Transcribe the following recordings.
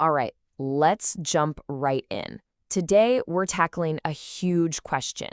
All right, let's jump right in. Today, we're tackling a huge question.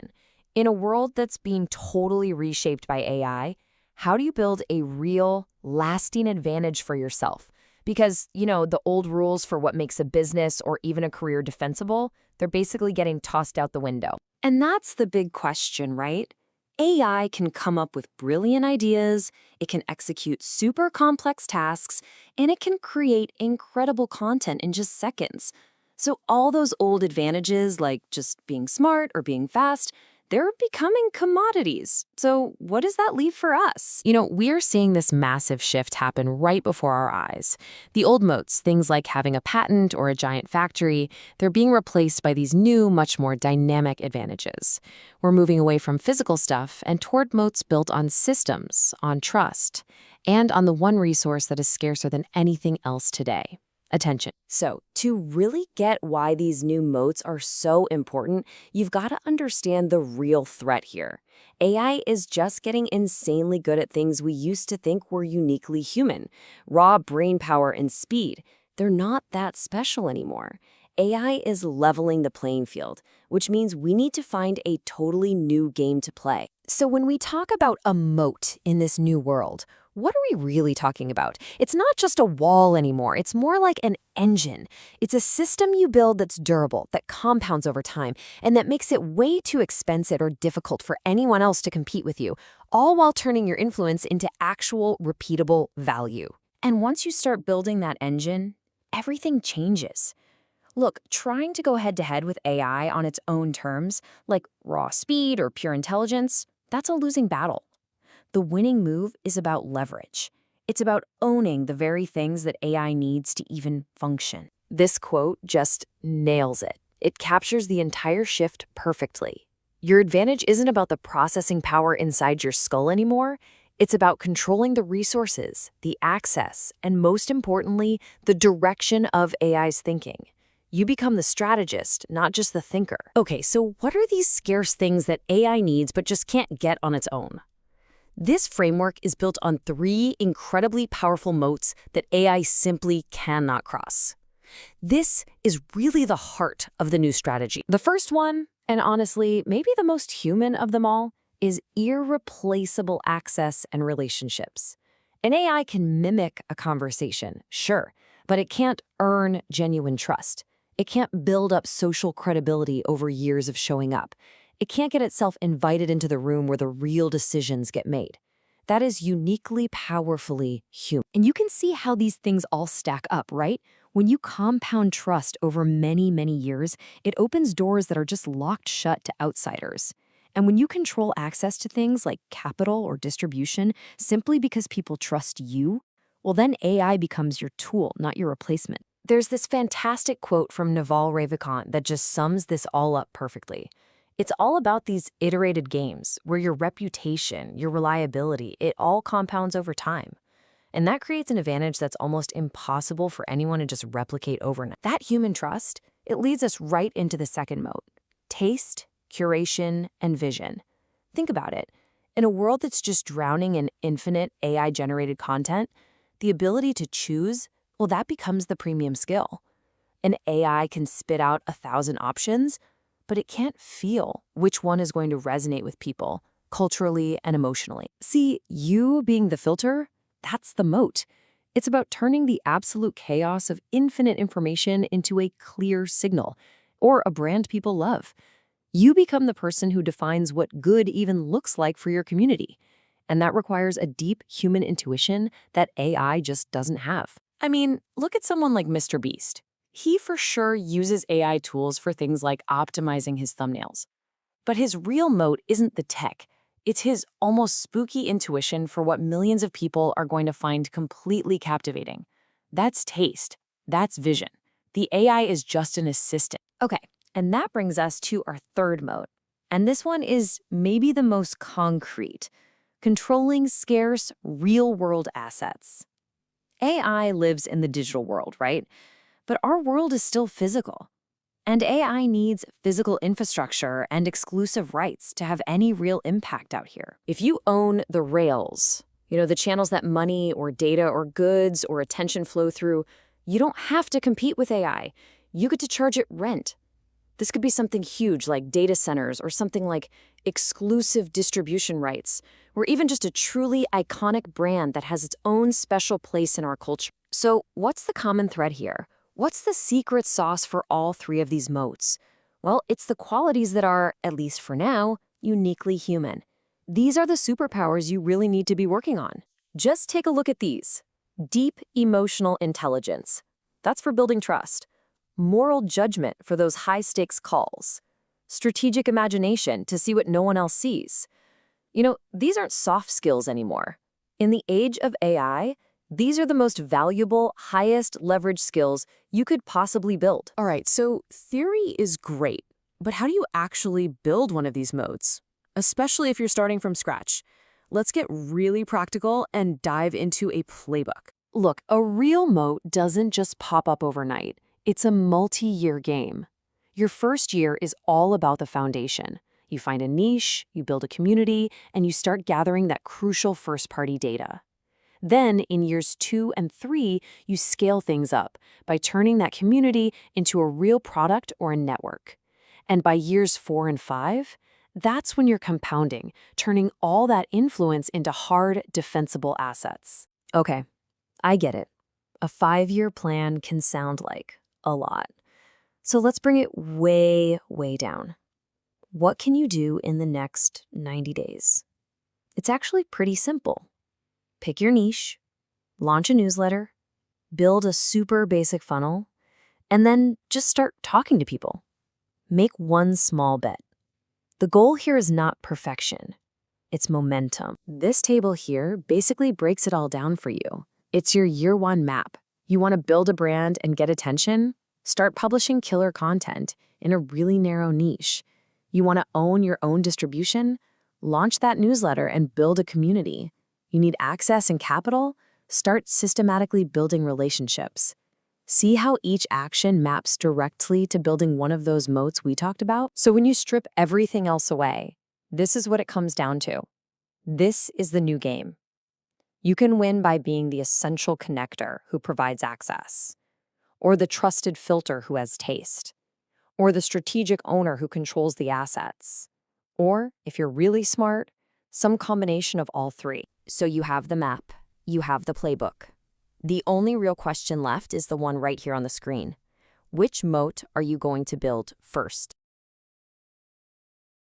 In a world that's being totally reshaped by AI, how do you build a real, lasting advantage for yourself? Because, the old rules for what makes a business or even a career defensible, they're basically getting tossed out the window. And that's the big question, right? AI can come up with brilliant ideas, it can execute super complex tasks, and it can create incredible content in just seconds. So all those old advantages, like just being smart or being fast, they're becoming commodities. So what does that leave for us? We're seeing this massive shift happen right before our eyes. The old moats, things like having a patent or a giant factory, they're being replaced by these new, much more dynamic advantages. We're moving away from physical stuff and toward moats built on systems, on trust, and on the one resource that is scarcer than anything else today: attention. So, to really get why these new moats are so important, you've got to understand the real threat here. AI is just getting insanely good at things we used to think were uniquely human. Raw brain power and speed, they're not that special anymore. AI is leveling the playing field, which means we need to find a totally new game to play. So when we talk about a moat in this new world, what are we really talking about? It's not just a wall anymore. It's more like an engine. It's a system you build that's durable, that compounds over time, and that makes it way too expensive or difficult for anyone else to compete with you, all while turning your influence into actual, repeatable value. And once you start building that engine, everything changes. Look, trying to go head-to-head with AI on its own terms, like raw speed or pure intelligence, that's a losing battle. The winning move is about leverage. It's about owning the very things that AI needs to even function. This quote just nails it. It captures the entire shift perfectly. Your advantage isn't about the processing power inside your skull anymore. It's about controlling the resources, the access, and most importantly, the direction of AI's thinking. You become the strategist, not just the thinker. Okay, so what are these scarce things that AI needs but just can't get on its own? This framework is built on 3 incredibly powerful moats that AI simply cannot cross. This is really the heart of the new strategy. The first one, and honestly, maybe the most human of them all, is irreplaceable access and relationships. An AI can mimic a conversation, sure, but it can't earn genuine trust. It can't build up social credibility over years of showing up. It can't get itself invited into the room where the real decisions get made. That is uniquely, powerfully human. And you can see how these things all stack up, right? When you compound trust over many, many years, it opens doors that are just locked shut to outsiders. And when you control access to things like capital or distribution simply because people trust you, well, then AI becomes your tool, not your replacement. There's this fantastic quote from Naval Ravikant that just sums this all up perfectly. It's all about these iterated games where your reputation, your reliability, it all compounds over time. And that creates an advantage that's almost impossible for anyone to just replicate overnight. That human trust, it leads us right into the second moat: taste, curation, and vision. Think about it. In a world that's just drowning in infinite AI-generated content, the ability to choose, well, that becomes the premium skill. An AI can spit out 1,000 options, but it can't feel which one is going to resonate with people, culturally and emotionally. See, you being the filter, that's the moat. It's about turning the absolute chaos of infinite information into a clear signal, or a brand people love. You become the person who defines what good even looks like for your community. And that requires a deep human intuition that AI just doesn't have. I mean, look at someone like Mr. Beast. He for sure uses AI tools for things like optimizing his thumbnails. But his real moat isn't the tech. It's his almost spooky intuition for what millions of people are going to find completely captivating. That's taste. That's vision. The AI is just an assistant. Okay, and that brings us to our third moat. And this one is maybe the most concrete: controlling scarce, real-world assets. AI lives in the digital world, right? But our world is still physical. And AI needs physical infrastructure and exclusive rights to have any real impact out here. If you own the rails, the channels that money or data or goods or attention flow through, You don't have to compete with AI. You get to charge it rent. This could be something huge like data centers or something like exclusive distribution rights, or even just a truly iconic brand that has its own special place in our culture. So, what's the common thread here? What's the secret sauce for all three of these moats? Well, it's the qualities that are, at least for now, uniquely human. These are the superpowers you really need to be working on. Just take a look at these. Deep emotional intelligence. That's for building trust. Moral judgment for those high-stakes calls. Strategic imagination to see what no one else sees. These aren't soft skills anymore. In the age of AI, these are the most valuable, highest leverage skills you could possibly build. All right, so theory is great, but how do you actually build one of these moats? Especially if you're starting from scratch. Let's get really practical and dive into a playbook. Look, a real moat doesn't just pop up overnight. It's a multi-year game. Your first year is all about the foundation. You find a niche, you build a community, and you start gathering that crucial first-party data. Then, in years 2 and 3, you scale things up by turning that community into a real product or a network. And by years 4 and 5, that's when you're compounding, turning all that influence into hard, defensible assets. Okay, I get it. A 5-year plan can sound like a lot. So let's bring it way, way down. What can you do in the next 90 days? It's actually pretty simple. Pick your niche, launch a newsletter, build a super basic funnel, and then just start talking to people. Make one small bet. The goal here is not perfection. It's momentum. This table here basically breaks it all down for you. It's your year 1 map. You want to build a brand and get attention? Start publishing killer content in a really narrow niche. You want to own your own distribution? Launch that newsletter and build a community. You need access and capital? Start systematically building relationships. See how each action maps directly to building one of those moats we talked about? So when you strip everything else away, this is what it comes down to. This is the new game. You can win by being the essential connector who provides access, or the trusted filter who has taste, or the strategic owner who controls the assets, or, if you're really smart, some combination of all three. So you have the map, you have the playbook. The only real question left is the one right here on the screen. Which moat are you going to build first?